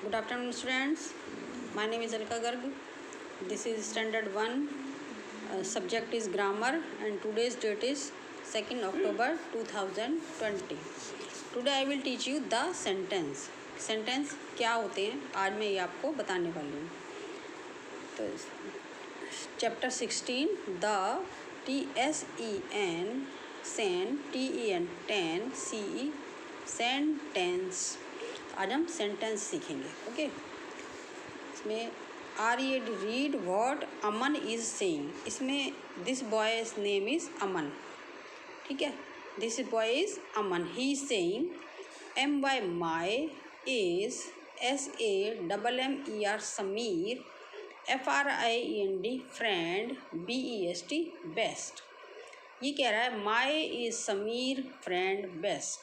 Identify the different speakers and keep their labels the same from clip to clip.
Speaker 1: Good afternoon, students. My name is Alka Garg. This is Standard 1. Subject is Grammar and today's date is 2nd October 2020. Today I will teach you the sentence. Sentence क्या होते हैं आज मैं ये आपको बताने वाली हूँ. तो Chapter 16 the TSEN sen TEN 10 CE sentence. आज हम सेंटेंस सीखेंगे. ओके इसमें read what Aman is saying. इसमें दिस बॉयज़ नेम इज़ अमन. ठीक है, this boy is Aman. He is saying MY my is SAMMER Sameer FRIEND friend BEST best. ये कह रहा है माई इज़ समीर फ्रेंड बेस्ट.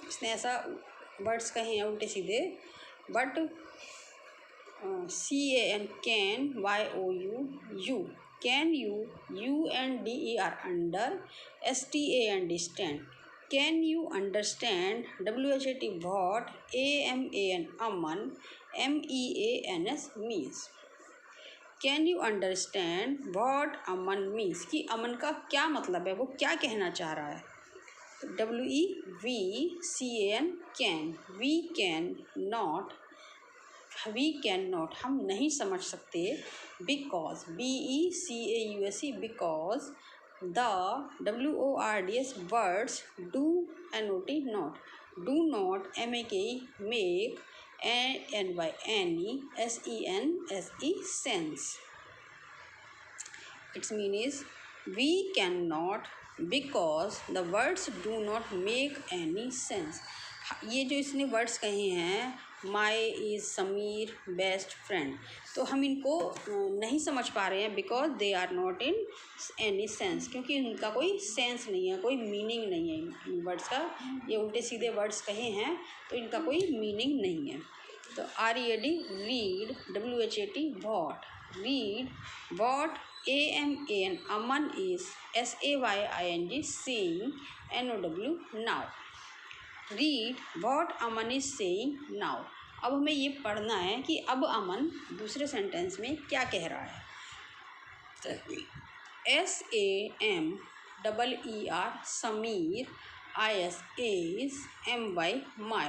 Speaker 1: इसने ऐसा वर्ड्स कहे हैं उल्टे सीधे. But CAN can YOU can you UNDER under STAND stand. Can you understand WHAT what AMAN Aman MEANS means. Can you understand what Aman means कि अमन का क्या मतलब है, वो क्या कहना चाह रहा है. WEVCAN can. We can not हम नहीं समझ सकते. Because BECAUSE because the WORDS words do NOT not do not MAKE make ANY any SENSE sense. Its mean is we cannot because the words do not make any sense. ये जो इसने words कहे हैं my is Sameer best friend, तो हम इनको नहीं समझ पा रहे हैं because they are not in any sense, क्योंकि इनका कोई सेंस नहीं है, कोई मीनिंग नहीं है इन वर्ड्स का. ये उल्टे सीधे वर्ड्स कहे हैं तो इनका कोई मीनिंग नहीं है. तो READ read WHAT what read what AMAN Aman is SAYING seeing NOW now. Read what Aman is saying now. अब हमें ये पढ़ना है कि अब अमन दूसरे सेंटेंस में क्या कह रहा है. SAMEER Sameer IS MY my.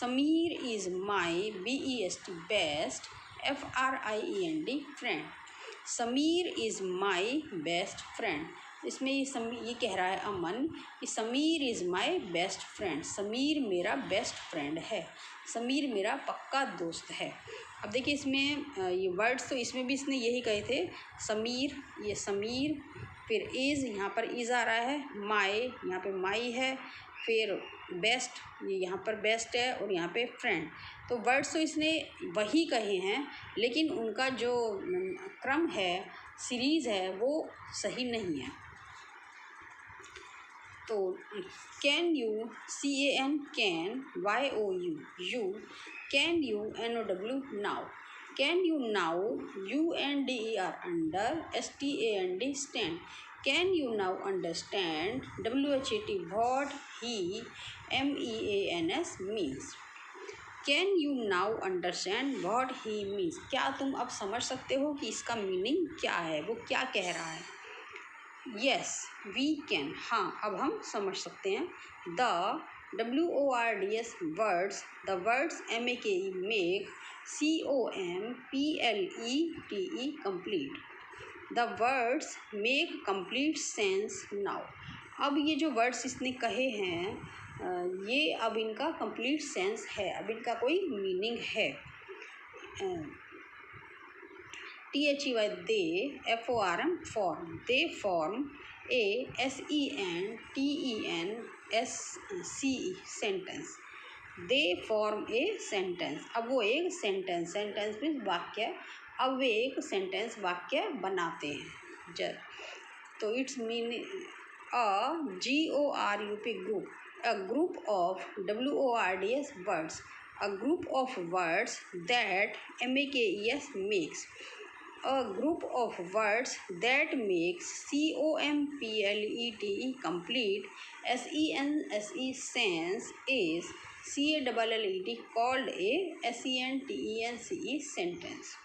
Speaker 1: Sameer is my BEST best FRIEND friend. Sameer is my best friend. इसमें ये कह रहा है अमन कि Sameer is my best friend. Sameer मेरा बेस्ट फ्रेंड है. समीर मेरा पक्का दोस्त है. अब देखिए इसमें ये वर्ड्स तो इसमें भी इसने यही कहे थे. समीर, ये समीर, फिर इज़, यहाँ पर इज़ आ रहा है. माई, यहाँ पे माई है. फिर बेस्ट, ये यहाँ पर बेस्ट है और यहाँ पे फ्रेंड. तो वर्ड्स तो इसने वही कहे हैं लेकिन उनका जो क्रम है, सीरीज़ है, वो सही नहीं है. तो can you CAN can YOU can you NOW now. Can you now UNDER under STAND stand. Can you now understand WHAT what he MEANS means. Can you now understand what he means. क्या तुम अब समझ सकते हो कि इसका meaning क्या है, वो क्या कह रहा है. Yes we can. हाँ अब हम समझ सकते हैं. The WORDS words, the words MAKE make COMPLETE complete. The words make complete sense now. अब ये जो वर्ड्स इसने कहे हैं ये अब इनका कंप्लीट सेंस है, अब इनका कोई मीनिंग है. THEY they FORM form. They form a SENTENCE sentence. They form a sentence. अब वो एक सेंटेंस मीन्स वाक्य. अब वे एक सेंटेंस वाक्य बनाते हैं. तो it's mean GORUP group. A group of WORDS words. A group of words that MAKES makes. A group of words that makes COMPLETE complete SENSE sense is CALLED called a SENTENCE sentence.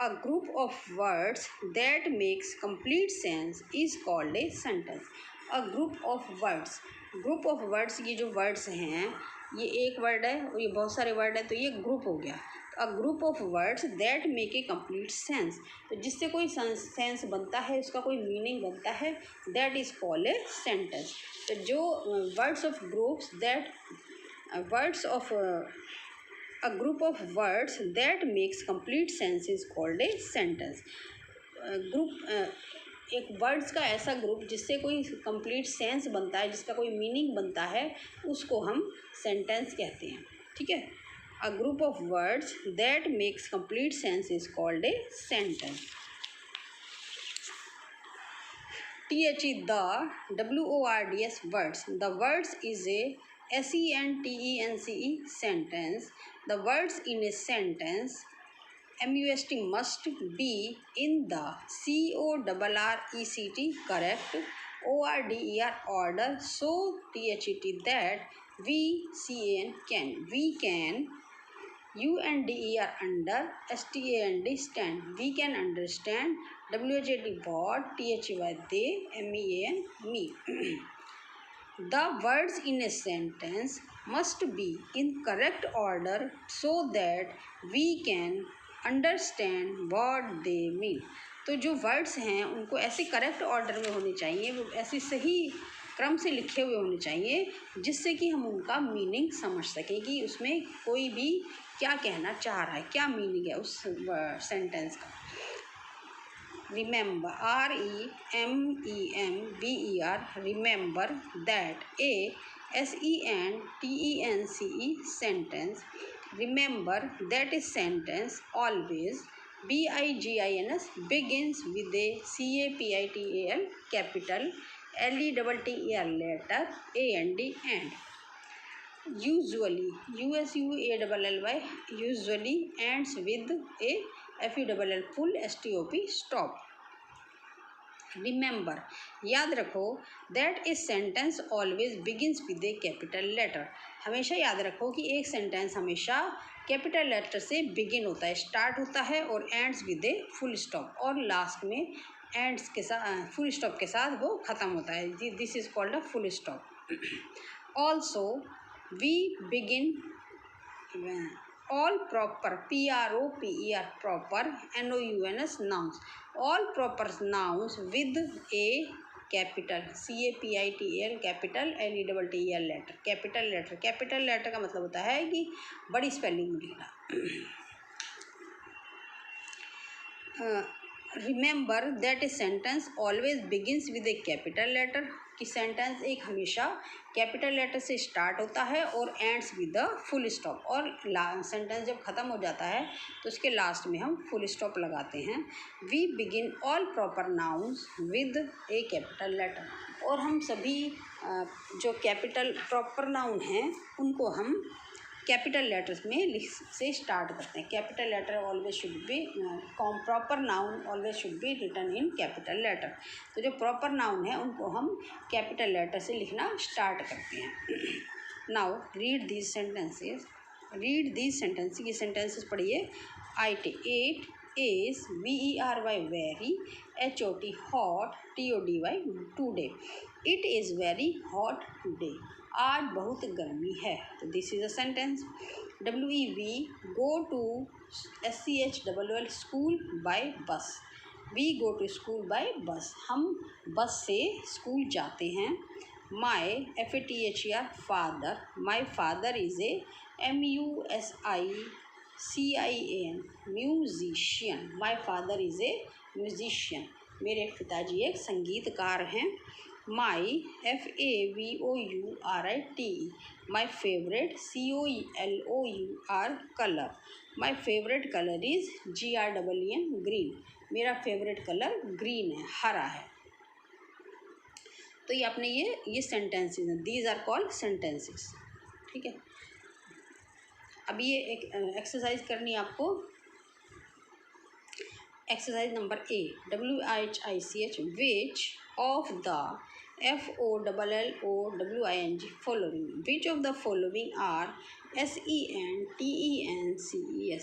Speaker 1: A group of words that makes complete sense is called a sentence. A group of words ये जो words हैं, ये एक word है और ये बहुत सारे word है, तो ये group हो गया. A group of words that make a complete sense, तो जिससे कोई सेंस बनता है, उसका कोई मीनिंग बनता है, that is called a sentence. तो जो words of groups that words of a group of words that makes complete sense is called a sentence. एक वर्ड्स का ऐसा ग्रुप जिससे कोई कंप्लीट सेंस बनता है, जिसका कोई मीनिंग बनता है, उसको हम सेंटेंस कहते हैं. ठीक है. A group of words that makes complete sense is called a sentence. THE the WORDS words. The words is a SENTENCE sentence. The words in a sentence MUST must be in the CORRECT correct ORDER order. So THET that we can UNDER under STAND stand. We can understand. WHAT what. THY they. MEAN me. The words in a sentence must be in correct order so that we can understand what they mean. तो जो words हैं उनको ऐसे correct order में होने चाहिए, वो ऐसे सही क्रम से लिखे हुए होने चाहिए जिससे कि हम उनका मीनिंग समझ सकें कि उसमें कोई भी क्या कहना चाह रहा है, क्या मीनिंग है उस सेंटेंस का. Remember, REMEMBER, remember that a SENTENCE sentence. Remember that a sentence always BIGINS begins with a CAPITAL capital LETTER letter AND and. Usually USUALLY usually ends with a FULL full STOP stop. Remember, याद रखो that a sentence always begins with a capital letter. हमेशा याद रखो कि एक sentence हमेशा capital letter से begin होता है, स्टार्ट होता है और ends with a full stop, और लास्ट में एंड्स के साथ फुल स्टॉप के साथ वो ख़त्म होता है. This is called a full stop. Also we begin all proper PROPER proper NOUNS nouns, all proper nouns with a capital CAPITAL capital LETTER letter. Capital letter का मतलब होता है कि बड़ी स्पेलिंग में लिखना. Remember that a sentence always begins with a capital letter, कि sentence एक हमेशा कैपिटल लेटर से स्टार्ट होता है और ends with the full stop, और सेंटेंस जब ख़त्म हो जाता है तो उसके लास्ट में हम फुल स्टॉप लगाते हैं. We begin all proper nouns with a capital letter, और हम सभी जो कैपिटल प्रॉपर नाउन हैं उनको हम कैपिटल लेटर्स में से स्टार्ट करते हैं. Capital letter always should be proper noun always should be written in capital letter. तो जो प्रॉपर नाउन है उनको हम कैपिटल लेटर से लिखना स्टार्ट करते हैं. Now read these sentences. ये सेंटेंसेस पढ़िए. IT 8 is VERY very, HOT hot, TODY today. It is very hot today. आज बहुत गर्मी है. तो this is a sentence. WEV go to SCHLL school by bus. We go to school by bus. हम bus से school जाते हैं. My FATHER father. My father is a MUSICIAN musician. My father is a musician. मेरे पिताजी एक संगीतकार हैं. My FAVOURITE. My favourite COLOUR colour. My favourite colour is GREEN green. मेरा फेवरेट कलर ग्रीन है, हरा है. तो ये अपने ये सेंटेंसेस हैं. These are called sentences. ठीक है. अब ये एक एक्सरसाइज करनी है आपको. Exercise number A. WHICH. Which of the FOLLOWING following. Which of the following are SENTENCES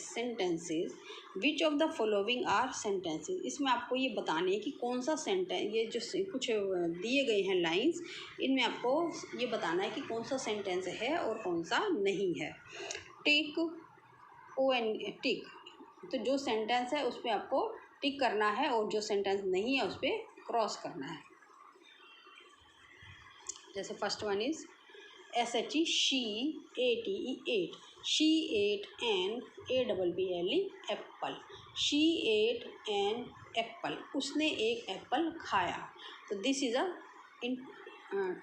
Speaker 1: sentences? Which of the following are sentences? इसमें आपको ये बताने है कि कौन सा सेंटेंस, ये जो कुछ दिए गए हैं लाइंस, इनमें आपको ये बताना है कि कौन सा सेंटेंस है और कौन सा नहीं है. टिक टिक, तो जो सेंटेंस है उस पर आपको टिक करना है और जो सेंटेंस नहीं है उस पर क्रॉस करना है. जैसे first one is SHE she ATE 8. She ate an APPLE apple. She ate an apple, उसने एक एप्पल खाया. तो this is a in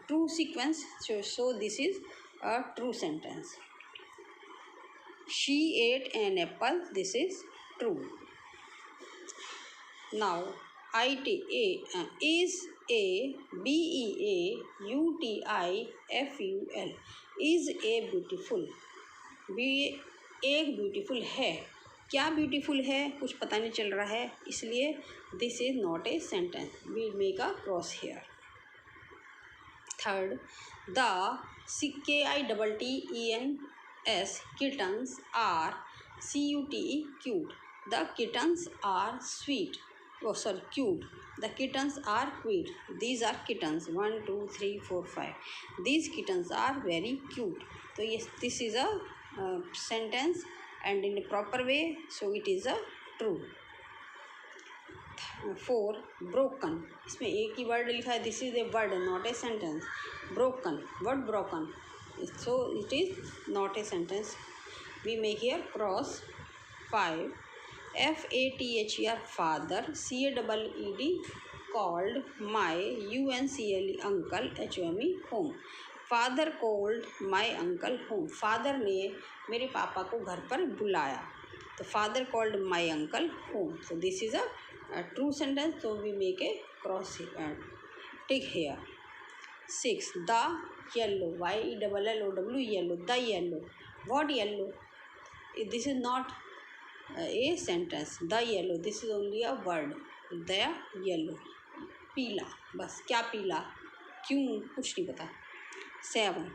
Speaker 1: true sequence, so this is a true sentence. She ate an apple, this is true. Now is BEAUTIFUL is a beautiful. एक beautiful है. क्या beautiful है कुछ पता नहीं चल रहा है, इसलिए this is not a sentence. We make a cross here. Third, the KITTENS kittens are CUTE cute. The kittens are sweet. Oh sorry, cute. The kittens are cute. These are kittens. 1 2 3 4 5. These kittens are very cute. So yes, this is a sentence and in a proper way, so it is a true. 4, broken. इसमें एक ही word लिखा है. This is a word, not a sentence. broken, what broken, so it is not a sentence. We make here cross. 5, FATHER father, CAEED called, my UNCLE uncle, HOME home. Father cold my uncle home. Father ने मेरे पापा को घर पर बुलाया. तो father cold my uncle home. So this is a true sentence, so we make a cross tick here. 6, the yellow, YELLOW, yellow, the yellow. What yellow? This is not a sentence. The yellow, this is only a word. The yellow. पीला, बस क्या पीला, क्यों, कुछ नहीं पता. 7,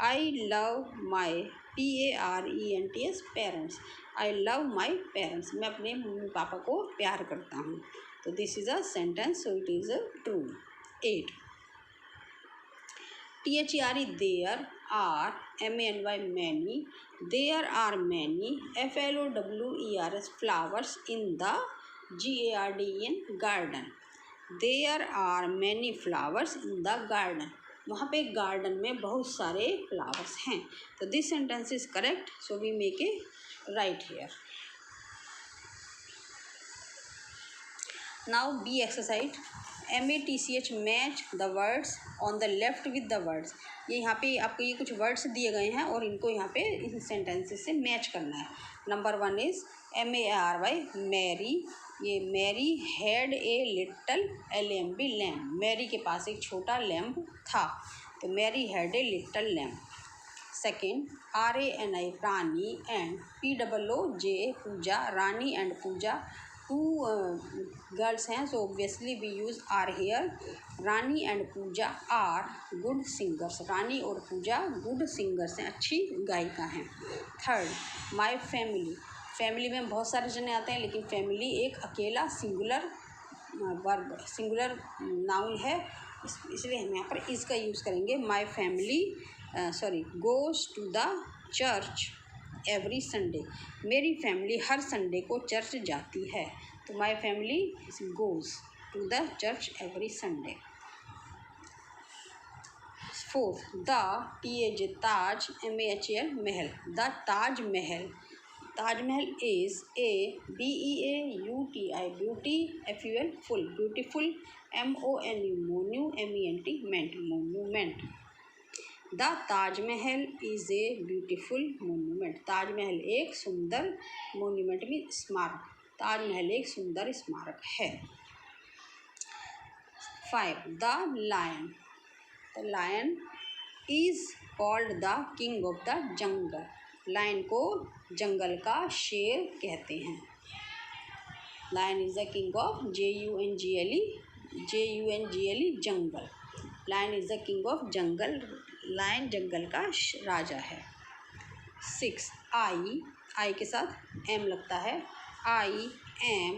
Speaker 1: I love my PARENTS parents. I love my parents. मैं अपने मम्मी पापा को प्यार करता हूँ. तो this is a sentence, so it is a true. 8, THERE there are, MANY many, there are many, FLOWERS flowers in the GARDEN garden. There are many flowers in the garden. वहाँ पे garden में बहुत सारे flowers हैं. तो this sentence is correct, so we make a right here. Now B exercise. MATCH match the words on the left with the words. ये यहाँ पे आपको ये कुछ वर्ड्स दिए गए हैं और इनको यहाँ पे इन सेंटेंसेस से मैच करना है. Number 1 is MARY Mary. ये Mary had a little LAMB lamp. Mary के पास एक छोटा लैम्प था. तो Mary had a little lamp. Second, RANI Rani and POOJ Pooja. Rani and Pooja two girls हैं, so obviously we use are here. Rani and Puja are good singers. Rani और Pooja good singers हैं, अच्छी गायिका हैं. Third, my family. फैमिली में बहुत सारे जने आते हैं, लेकिन फैमिली एक अकेला सिंगुलर वर्ब, सिंगुलर नाउन है, इसलिए हम यहाँ पर इसका यूज़ करेंगे. My family goes to the church every Sunday. मेरी फैमिली हर संडे को चर्च जाती है. तो my family goes to the church every Sunday. Fourth, the Taj MAHL Mahal. The Taj Mahal. Taj Mahal is BEAUTI beauty, FUL full, beautiful, MONU monu, MENT ment, monument. The Taj Mahal is a beautiful monument. Taj Mahal एक सुंदर monument भी स्मारक. ताजमहल एक सुंदर स्मारक है. 5, the lion. The lion is called the king of the jungle. Lion को जंगल का शेर कहते हैं. Lion is the king of JUNGLE jungle. Lion is the king of jungle, lion जंगल का राजा है। 6 आई के साथ एम लगता है। I am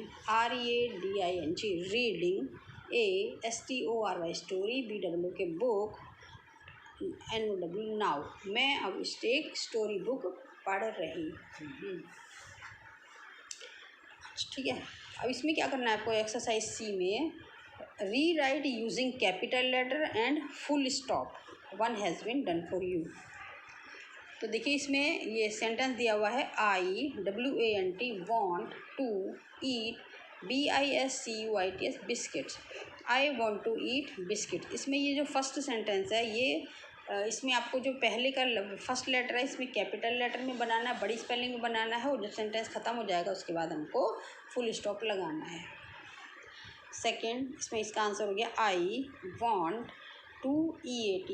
Speaker 1: READING reading, STORY story, BWO के बुक, NOW नाउ, मैं अब एक स्टोरी बुक पढ़ रही हूँ। ठीक है, अब इसमें क्या करना है आपको एक्सरसाइज सी में, rewrite using capital letter and full stop, one has been done for you. तो देखिए इसमें ये सेंटेंस दिया हुआ है, WANT want to eat BISCUITS biscuits, I want to eat biscuit. इसमें ये जो फर्स्ट सेंटेंस है ये इसमें आपको जो पहले का फर्स्ट लेटर है इसमें कैपिटल लेटर में बनाना है, बड़ी स्पेलिंग में बनाना है, और जब सेंटेंस ख़त्म हो जाएगा उसके बाद हमको फुल स्टॉप लगाना है। सेकंड, इसमें इसका आंसर हो गया I want to eat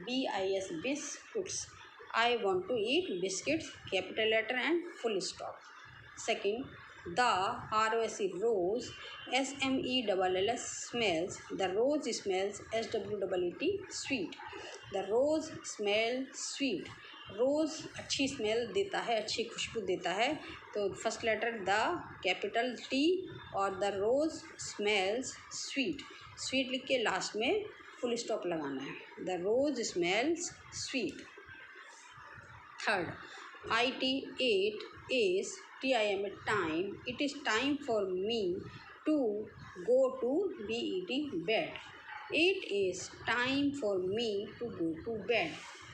Speaker 1: BIS biscuits, I want to eat biscuits, capital letter and full stop. Second, the ROS rose, SMELLS smells, the rose smells, SWEET sweet, the rose smell sweet, rose अच्छी smell देता है, अच्छी खुशबू देता है, तो first letter the, capital T, और the rose smells sweet, sweet लिख के लास्ट में फुल स्टॉप लगाना है, the rose smells sweet. Third, IT 8 is TIM time, it is time for me to go to bed, it is time for me to go to bed,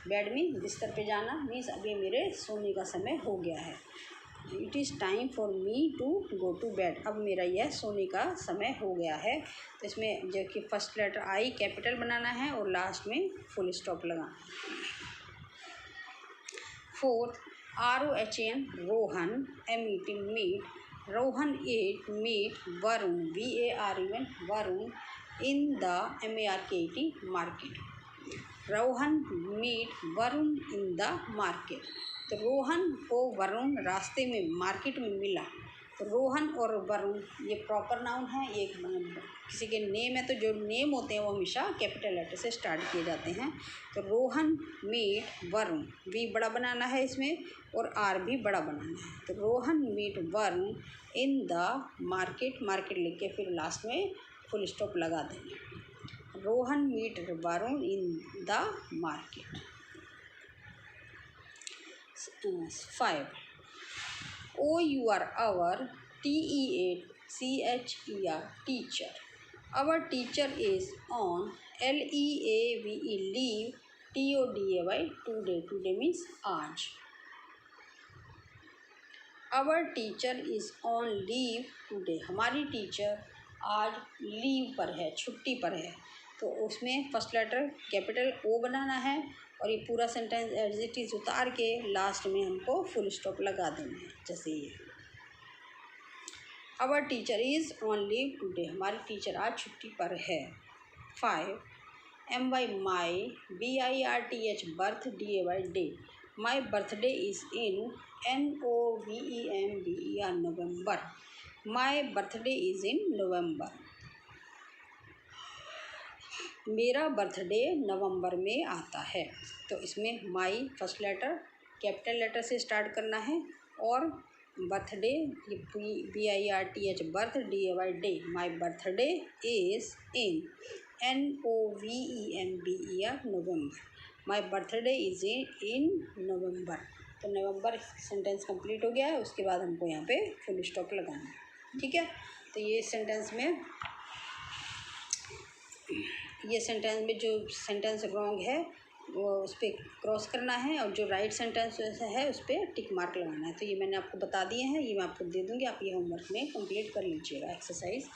Speaker 1: bed में बिस्तर पे जाना means अभी मेरे सोने का समय हो गया है, it is time for me to go to bed, अब मेरा यह सोने का समय हो गया है। तो इसमें जो कि फर्स्ट लेटर आई कैपिटल बनाना है और लास्ट में फुल स्टॉप लगाना है। Fourth, ROHN Rohan, MET meet, Rohan at meet Varun, VARUN Varun, in the MARKET market, Rohan meet Varun in the market. तो रोहन को वरुण रास्ते में मार्केट में मिला, तो रोहन और वरुण ये प्रॉपर नाउन है, ये किसी के नेम है, तो जो नेम होते हैं वो हमेशा कैपिटल लेटर से स्टार्ट किए जाते हैं। तो रोहन मीट वरुण, वी बड़ा बनाना है इसमें और आर भी बड़ा बनाना है, तो Rohan meet Varun in the market, market लिख के फिर लास्ट में फुल स्टॉप लगा देंगे, Rohan meet Varun in the market. 5, OUR our, TEACHER teacher, our teacher is on, LEAVE leave, TODAY today, today means आज, our teacher is on leave today, हमारी teacher आज leave पर है, छुट्टी पर है, तो उसमें फर्स्ट लेटर कैपिटल O बनाना है और ये पूरा सेंटेंस एज इट इज़ उतार के लास्ट में हमको फुल स्टॉप लगा देना है, जैसे ये our teacher is on leave today, हमारी टीचर आज छुट्टी पर है। 5, MY my, BIRTH birth, DAY day, my birthday is in, NOVEMBER November, my birthday is in November, मेरा बर्थडे नवंबर में आता है। तो इसमें my first letter capital letter से स्टार्ट करना है और birthday BIRTH birth, DAY day, my birthday is in, NOVEMBER November, my birthday is in November. तो नवंबर सेंटेंस कंप्लीट हो गया है, उसके बाद हमको यहाँ पे फुल स्टॉप लगाना है, ठीक है। तो ये सेंटेंस में जो सेंटेंस रॉन्ग है वो उस पर क्रॉस करना है और जो राइट सेंटेंस है उस पर टिक मार्क लगाना है। तो ये मैंने आपको बता दिए हैं, ये मैं आपको दे दूँगी, आप ये होमवर्क में कंप्लीट कर लीजिएगा एक्सरसाइज।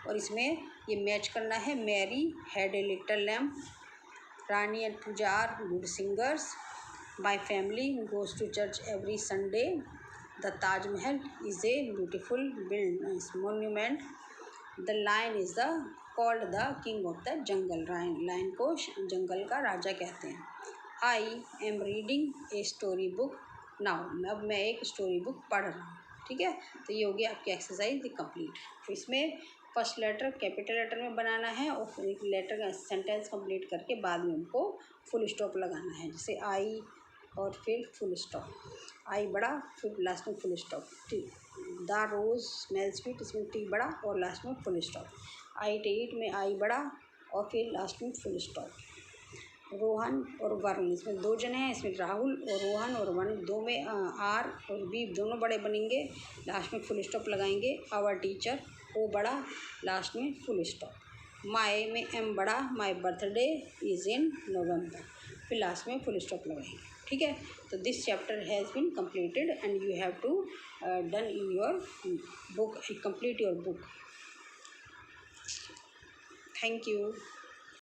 Speaker 1: और इसमें ये मैच करना है, Mary had a little lamp, Rani and Puja are good singers, my family goes to church every Sunday, the Taj Mahal is a beautiful monument, the lion is the called the king of the jungle, lion को जंगल का राजा कहते हैं। I am reading a story book now, अब मैं एक story book पढ़ रहा हूँ। ठीक है, तो ये हो गया आपकी एक्सरसाइज कंप्लीट। तो इसमें फर्स्ट लेटर कैपिटल लेटर में बनाना है और फिर एक लेटर का सेंटेंस कंप्लीट करके बाद में उनको फुल स्टॉप लगाना है, जैसे आई और फिर फुल स्टॉप, आई बड़ा फिर लास्ट में full stop. T the rose smells sweet, इसमें टी बड़ा और लास्ट में फुल स्टॉप। आई टेट में आई बड़ा और फिर लास्ट में फुल स्टॉप। रोहन और वरुण, इसमें दो जने हैं, इसमें राहुल और रोहन और वरुण, दो में आर और वी दोनों बड़े बनेंगे, लास्ट में फुल स्टॉप लगाएंगे। आवर टीचर, ओ बड़ा, लास्ट में फुल स्टॉप। माई में एम बड़ा, माई बर्थडे इज़ इन नवंबर, फिर लास्ट में फुल स्टॉप लगाएंगे। ठीक है, तो this chapter has been completed and you have to done in your book, complete your book. Thank you.